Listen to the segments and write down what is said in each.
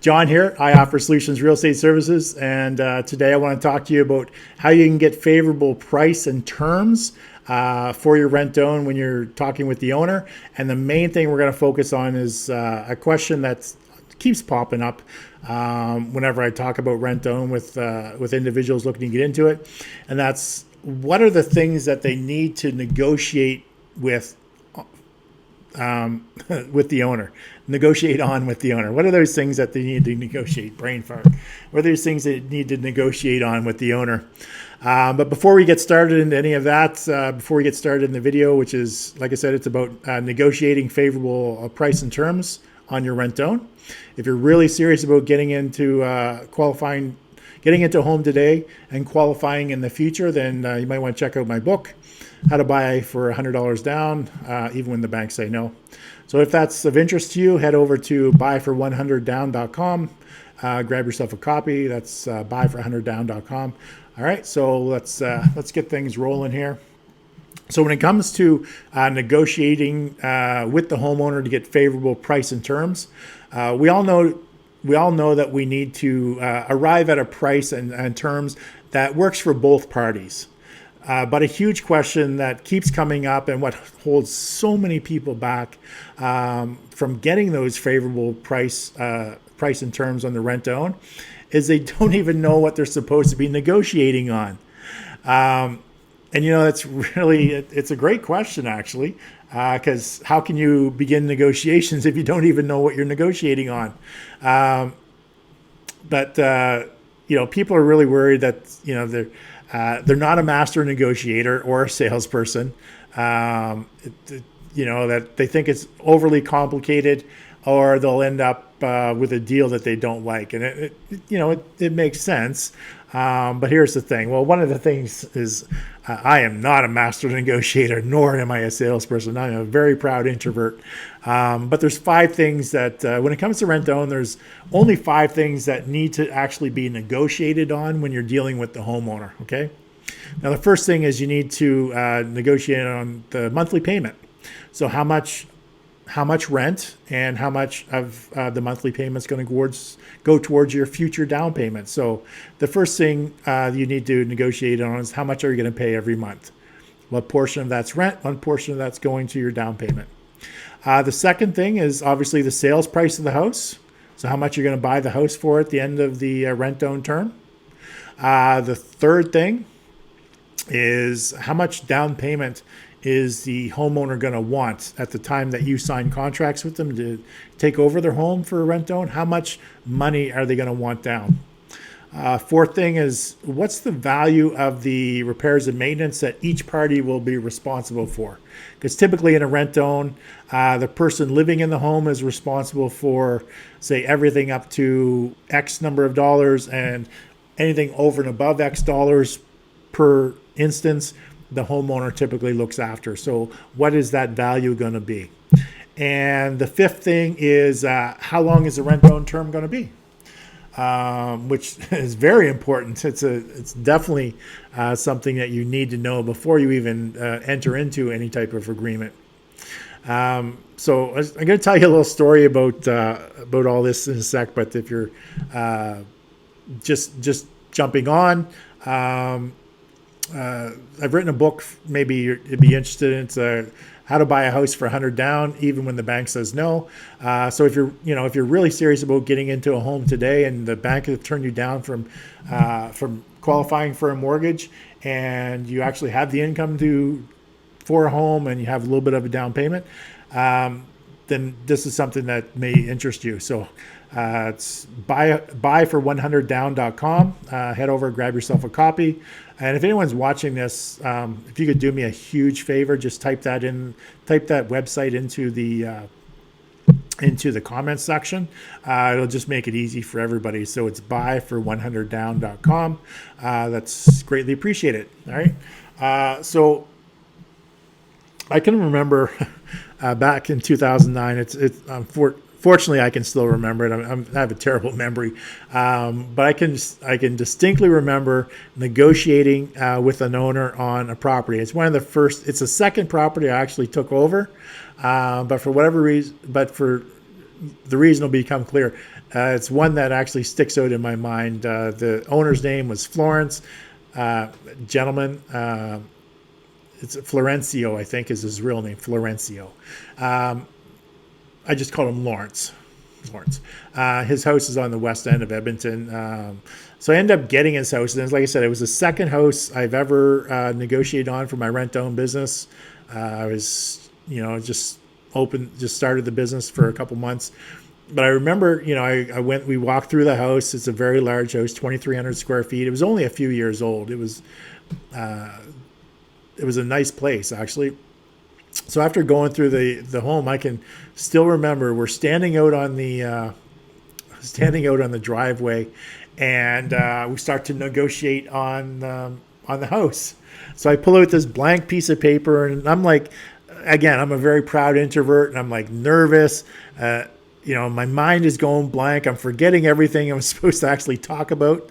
John here. I offer Solutions Real Estate Services, and today I want to talk to you about how you can get favorable price and terms for your rent own when you're talking with the owner. And the main thing we're going to focus on is a question that keeps popping up whenever I talk about rent own with individuals looking to get into it, and that's what are the things that they need to negotiate with with the owner, negotiate on with the owner. What are those things that they need to negotiate? Brain fart. What are those things they need to negotiate on with the owner? But before we get started into any of that, before we get started in the video, which is, like I said, it's about negotiating favorable price and terms on your rent own. If you're really serious about getting into getting into a home today and qualifying in the future, then you might want to check out my book, How to Buy for $100 Down, even when the banks say no. So if that's of interest to you, head over to buyfor100down.com. Grab yourself a copy. That's buyfor100down.com. All right, so let's get things rolling here. So when it comes to negotiating with the homeowner to get favorable price and terms, we all know that we need to arrive at a price and terms that works for both parties. But a huge question that keeps coming up and what holds so many people back from getting those favorable price and terms on the rent own is they don't even know what they're supposed to be negotiating on. And that's it's a great question actually, because how can you begin negotiations if you don't even know what you're negotiating on? But people are really worried that they're not a master negotiator or a salesperson. That they think it's overly complicated, or they'll end up with a deal that they don't like, and it makes sense. But here's the thing. Well, one of the things is I am not a master negotiator, nor am I a salesperson. I'm a very proud introvert. But there's 5 things that when it comes to rent own, there's only 5 things that need to actually be negotiated on when you're dealing with the homeowner. Okay. Now, the first thing is you need to negotiate on the monthly payment. So how much rent and how much of the monthly payment is going to go towards your future down payment. So the first thing you need to negotiate on is how much are you going to pay every month? What portion of that's rent? What portion of that's going to your down payment? The second thing is obviously the sales price of the house. So how much you're going to buy the house for at the end of the rent-own term. The third thing is how much down payment is the homeowner going to want at the time that you sign contracts with them to take over their home for a rent-own? How much money are they going to want down? Fourth thing is what's the value of the repairs and maintenance that each party will be responsible for? Because typically in a rent-own, the person living in the home is responsible for, say, everything up to X number of dollars, and anything over and above X dollars per instance, the homeowner typically looks after. So what is that value going to be? And the fifth thing is how long is the rent-own term going to be? Which is very important. It's definitely something that you need to know before you even enter into any type of agreement. So I'm going to tell you a little story about all this in a sec. But if you're just jumping on, I've written a book. Maybe you'd be interested in. It's How to Buy a House for $100 Down, even when the bank says no. So if you're really serious about getting into a home today, and the bank has turned you down from qualifying for a mortgage, and you actually have the income for a home, and you have a little bit of a down payment, then this is something that may interest you. So it's buyfor100down.com. Head over, grab yourself a copy. And if anyone's watching this, if you could do me a huge favor, just type that website into the comments section. It'll just make it easy for everybody. So it's buyfor100down.com. That's greatly appreciated. All right. So I can remember back in 2009. Fortunately, I can still remember it. I have a terrible memory, but I can distinctly remember negotiating with an owner on a property. It's the second property I actually took over, but for whatever reason, the reason will become clear. It's one that actually sticks out in my mind. The owner's name was Florence, gentleman. It's Florencio, I think, is his real name, Florencio. I just called him Lawrence. His house is on the west end of Edmonton. So I ended up getting his house. And like I said, it was the second house I've ever negotiated on for my rent-to-own business. I was, just started the business for a couple months. But I remember, we walked through the house. It's a very large house, 2,300 square feet. It was only a few years old. It was a nice place, actually. So after going through the home, I can still remember we're standing out on the driveway, and we start to negotiate on the house. So I pull out this blank piece of paper, and I'm like, again, I'm a very proud introvert, and I'm like nervous. My mind is going blank. I'm forgetting everything I'm supposed to actually talk about.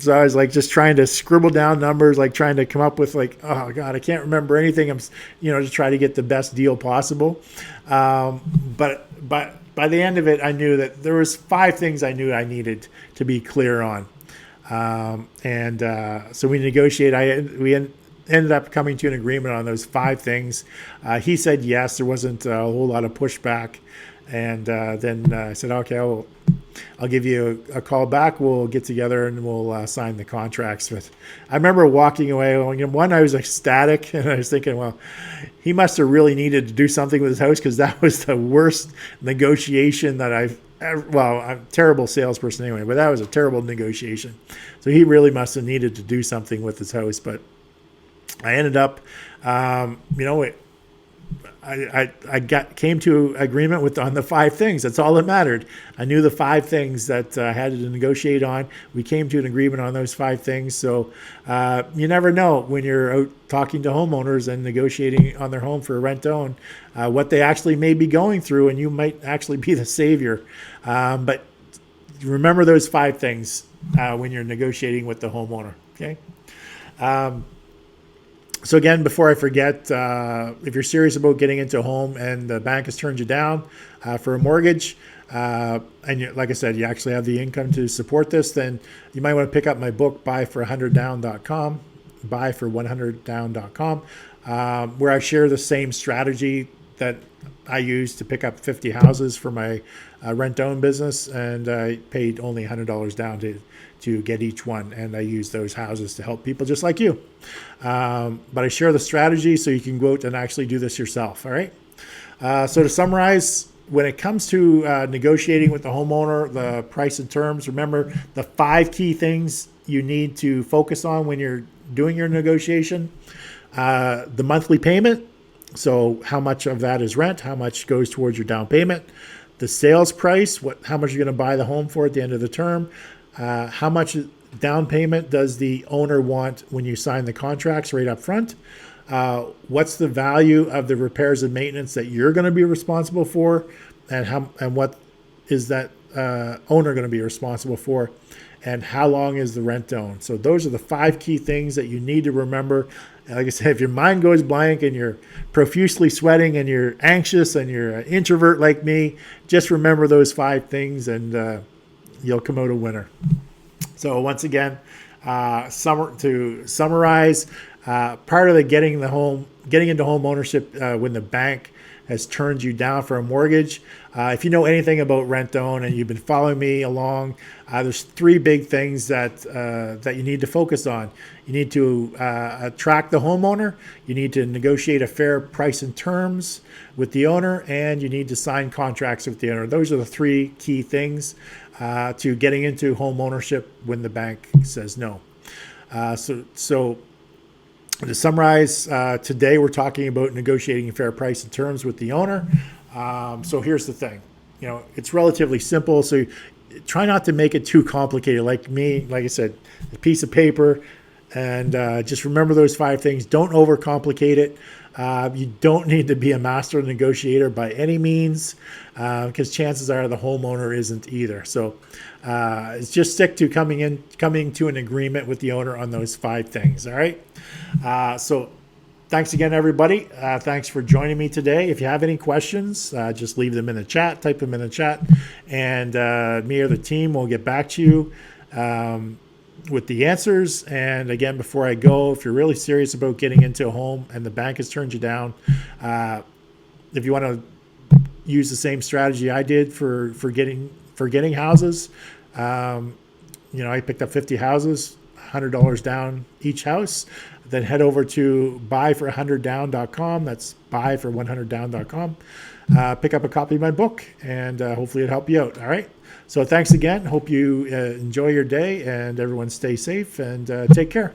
So I was like just trying to scribble down numbers, like trying to come up with like, oh God, I can't remember anything. I'm, to try to get the best deal possible. But by the end of it, I knew that there was 5 things I knew I needed to be clear on. So we negotiated. We ended up coming to an agreement on those 5 things. He said yes. There wasn't a whole lot of pushback. And then I said, okay, I'll give you a call back. We'll get together and we'll sign the contracts. But I remember walking away. One, I was ecstatic, and I was thinking, well, he must have really needed to do something with his house, because that was the worst negotiation that I've ever. Well, I'm a terrible salesperson anyway, but that was a terrible negotiation. So he really must have needed to do something with his house. But I ended up, I came to agreement on the 5 things. That's all that mattered. I knew the 5 things that I had to negotiate on. We came to an agreement on those 5 things. So you never know when you're out talking to homeowners and negotiating on their home for a rent-to-own, what they actually may be going through, and you might actually be the savior. But remember those 5 things when you're negotiating with the homeowner. Okay. So again, before I forget, if you're serious about getting into a home and the bank has turned you down for a mortgage, like I said, you actually have the income to support this, then you might want to pick up my book, buyfor100down.com, buyfor100down.com, where I share the same strategy that I used to pick up 50 houses for my rent-own business, and I paid only $100 down to get each one, and I use those houses to help people just like you. But I share the strategy so you can go out and actually do this yourself. All right. So to summarize, when it comes to negotiating with the homeowner, the price and terms, remember the 5 key things you need to focus on when you're doing your negotiation. The monthly payment. So how much of that is rent? How much goes towards your down payment? The sales price, how much you're going to buy the home for at the end of the term. How much down payment does the owner want when you sign the contracts right up front? What's the value of the repairs and maintenance that you're going to be responsible for, and what is that owner going to be responsible for, and how long is the rent owned? So those are the 5 key things that you need to remember. And like I said, if your mind goes blank and you're profusely sweating and you're anxious and you're an introvert like me, just remember those 5 things, and you'll come out a winner. So once again, to summarize, part of the getting into home ownership when the bank has turned you down for a mortgage. If you know anything about rent-to-own and you've been following me along, there's 3 big things that you need to focus on. You need to attract the homeowner. You need to negotiate a fair price and terms with the owner, and you need to sign contracts with the owner. Those are the 3 key things to getting into home ownership when the bank says no. So to summarize, today we're talking about negotiating a fair price and terms with the owner. So here's the thing, it's relatively simple. So try not to make it too complicated. Like I said, a piece of paper, and just remember those 5 things. Don't overcomplicate it. You don't need to be a master negotiator by any means, because chances are the homeowner isn't either. So just stick to coming to an agreement with the owner on those 5 things. All right. So thanks again, everybody. Thanks for joining me today. If you have any questions, just leave them in the chat, type them in the chat, and me or the team will get back to you with the answers. And again, before I go, if you're really serious about getting into a home and the bank has turned you down, if you want to use the same strategy I did for getting houses, I picked up 50 houses, $100 down each house. Then head over to buyfor100down.com. That's buyfor100down.com. Pick up a copy of my book, and hopefully it'll help you out. All right. So thanks again. Hope you enjoy your day, and everyone stay safe and take care.